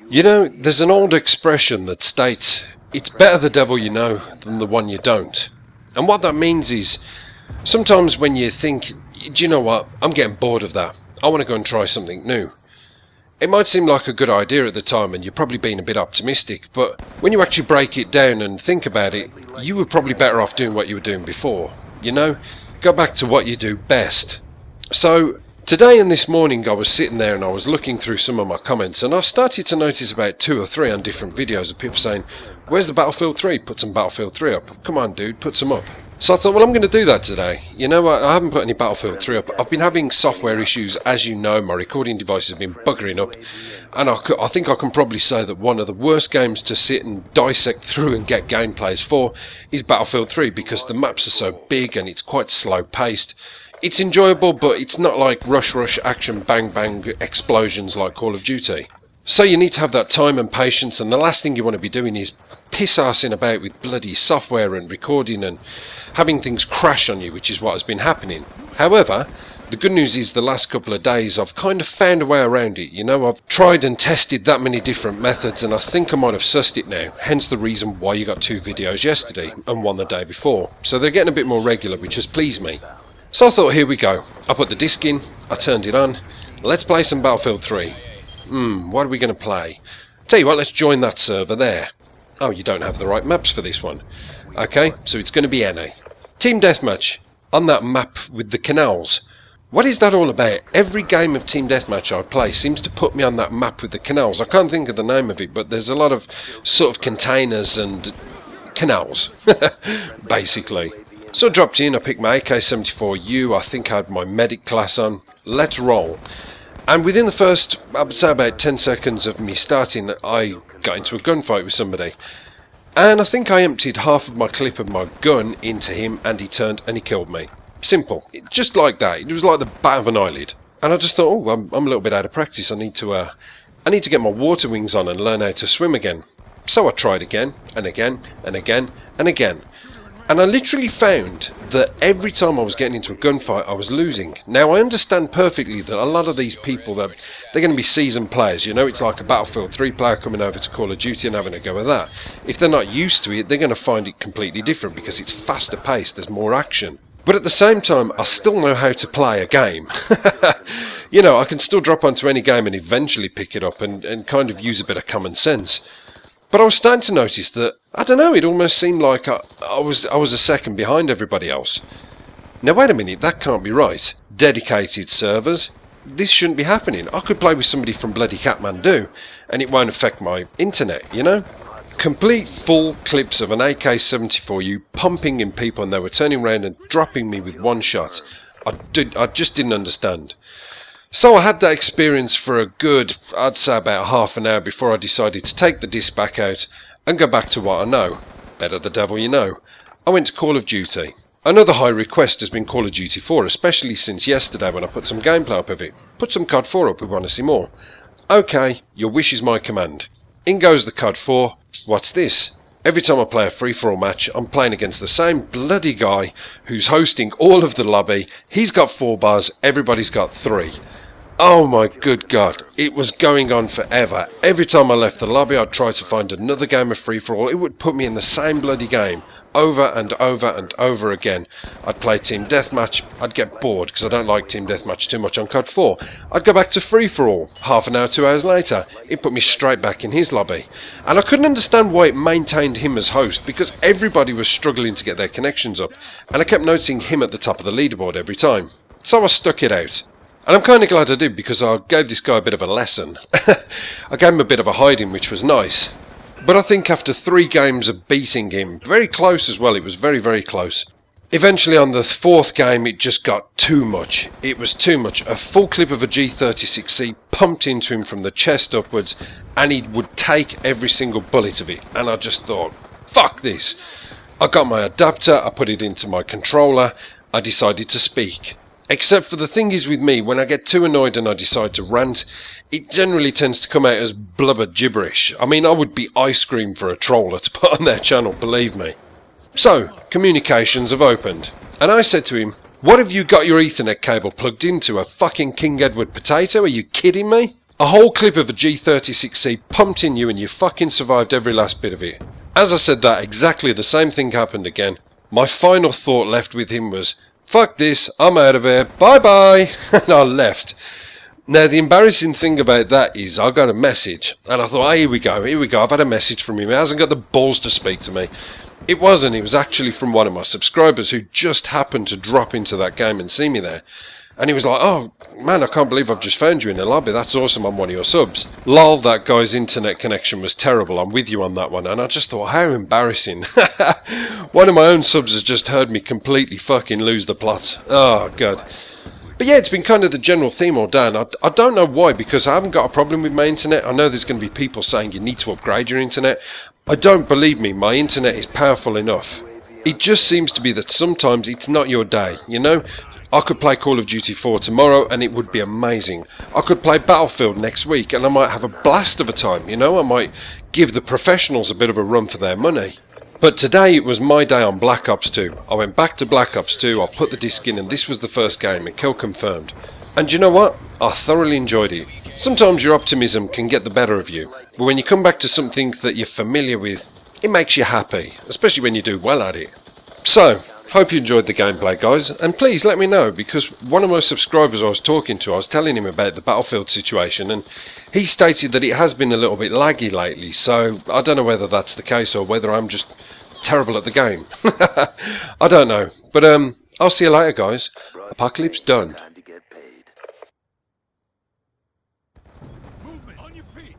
You know, there's an old expression that states, it's better the devil you know than the one you don't. And what that means is, sometimes when you think, do you know what, I'm getting bored of that, I want to go and try something new. It might seem like a good idea at the time and you're probably being a bit optimistic, but when you actually break it down and think about it, you were probably better off doing what you were doing before. You know, go back to what you do best. So, today and this morning I was sitting there and I was looking through some of my comments and I started to notice about 2 or 3 on different videos of people saying, where's the Battlefield 3? Put some Battlefield 3 up. Come on dude, put some up. So I thought, well, I'm going to do that today. You know what, I haven't put any Battlefield 3 up. I've been having software issues, as you know. My recording device has been buggering up. And I think I can probably say that one of the worst games to sit and dissect through and get gameplays for is Battlefield 3, because the maps are so big and it's quite slow paced. It's enjoyable, but it's not like rush, action, bang, bang, explosions like Call of Duty. So you need to have that time and patience, and the last thing you want to be doing is piss-arsing about with bloody software and recording and having things crash on you, which is what has been happening. However, the good news is the last couple of days I've kind of found a way around it. You know, I've tried and tested that many different methods and I think I might have sussed it now, hence the reason why you got 2 videos yesterday and 1 the day before. So they're getting a bit more regular, which has pleased me. So I thought, here we go. I put the disc in, I turned it on, let's play some Battlefield 3. What are we going to play? Tell you what, let's join that server there. Oh, you don't have the right maps for this one. Okay, so it's going to be NA. Team Deathmatch, on that map with the canals. What is that all about? Every game of Team Deathmatch I play seems to put me on that map with the canals. I can't think of the name of it, but there's a lot of sort of containers and canals, basically. So I dropped in, I picked my AK-74U, I think I had my medic class on. Let's roll. And within the first, I would say about 10 seconds of me starting, I got into a gunfight with somebody. And I think I emptied half of my clip of my gun into him and he turned and he killed me. Simple. Just like that. It was like the bat of an eyelid. And I just thought, oh, I'm a little bit out of practice. I need to get my water wings on and learn how to swim again. So I tried again, and again, and again, and again. And I literally found that every time I was getting into a gunfight, I was losing. Now, I understand perfectly that a lot of these people, they're going to be seasoned players. You know, it's like a Battlefield 3 player coming over to Call of Duty and having a go at that. If they're not used to it, they're going to find it completely different because it's faster paced, there's more action. But at the same time, I still know how to play a game. You know, I can still drop onto any game and eventually pick it up and kind of use a bit of common sense. But I was starting to notice that, I don't know, it almost seemed like I was a second behind everybody else. Now wait a minute, that can't be right. Dedicated servers? This shouldn't be happening. I could play with somebody from bloody Kathmandu and it won't affect my internet, you know? Complete full clips of an AK-74U pumping in people and they were turning around and dropping me with one shot. I just didn't understand. So I had that experience for a good, I'd say about half an hour before I decided to take the disc back out and go back to what I know. Better the devil you know. I went to Call of Duty. Another high request has been Call of Duty 4, especially since yesterday when I put some gameplay up of it. Put some COD 4 up, we want to see more. Okay, your wish is my command. In goes the COD 4. What's this? Every time I play a free-for-all match, I'm playing against the same bloody guy who's hosting all of the lobby. He's got 4 bars, everybody's got 3. Oh my good God, it was going on forever. Every time I left the lobby I'd try to find another game of free-for-all. It would put me in the same bloody game, over and over and over again. I'd play Team Deathmatch, I'd get bored because I don't like Team Deathmatch too much on COD 4. I'd go back to free-for-all, half an hour, 2 hours later, it put me straight back in his lobby. And I couldn't understand why it maintained him as host, because everybody was struggling to get their connections up, and I kept noticing him at the top of the leaderboard every time. So I stuck it out. And I'm kind of glad I did, because I gave this guy a bit of a lesson. I gave him a bit of a hiding, which was nice. But I think after 3 games of beating him, very close as well, it was very, very close. Eventually on the 4th game it just got too much. It was too much. A full clip of a G36C pumped into him from the chest upwards, and he would take every single bullet of it. And I just thought, fuck this. I got my adapter, I put it into my controller, I decided to speak. Except for the thing is with me, when I get too annoyed and I decide to rant, it generally tends to come out as blubber gibberish. I mean, I would be ice cream for a troller to put on their channel, believe me. So, communications have opened, and I said to him, what have you got your Ethernet cable plugged into, a fucking King Edward potato? Are you kidding me? A whole clip of a G36C pumped in you and you fucking survived every last bit of it. As I said that, exactly the same thing happened again. My final thought left with him was, fuck this, I'm out of here, bye bye, and I left. Now the embarrassing thing about that is I got a message, and I thought, hey, here we go, I've had a message from him, he hasn't got the balls to speak to me. It wasn't, it was actually from one of my subscribers who just happened to drop into that game and see me there. And he was like, oh man, I can't believe I've just found you in the lobby, that's awesome, I'm one of your subs. Lol, that guy's internet connection was terrible, I'm with you on that one. And I just thought, how embarrassing. One of my own subs has just heard me completely fucking lose the plot. Oh god. But yeah, it's been kind of the general theme all day, and I don't know why, because I haven't got a problem with my internet. I know there's going to be people saying you need to upgrade your internet. I don't, believe me, my internet is powerful enough. It just seems to be that sometimes it's not your day, you know? I could play Call of Duty 4 tomorrow and it would be amazing. I could play Battlefield next week and I might have a blast of a time, you know? I might give the professionals a bit of a run for their money. But today it was my day on Black Ops 2. I went back to Black Ops 2, I put the disc in and this was the first game, and kill confirmed. And you know what? I thoroughly enjoyed it. Sometimes your optimism can get the better of you, but when you come back to something that you're familiar with, it makes you happy, especially when you do well at it. So, hope you enjoyed the gameplay, guys, and please let me know, because one of my subscribers I was talking to, I was telling him about the Battlefield situation, and he stated that it has been a little bit laggy lately, so I don't know whether that's the case or whether I'm just terrible at the game. I don't know, but I'll see you later, guys. Apocalypse done. Movement on your feet.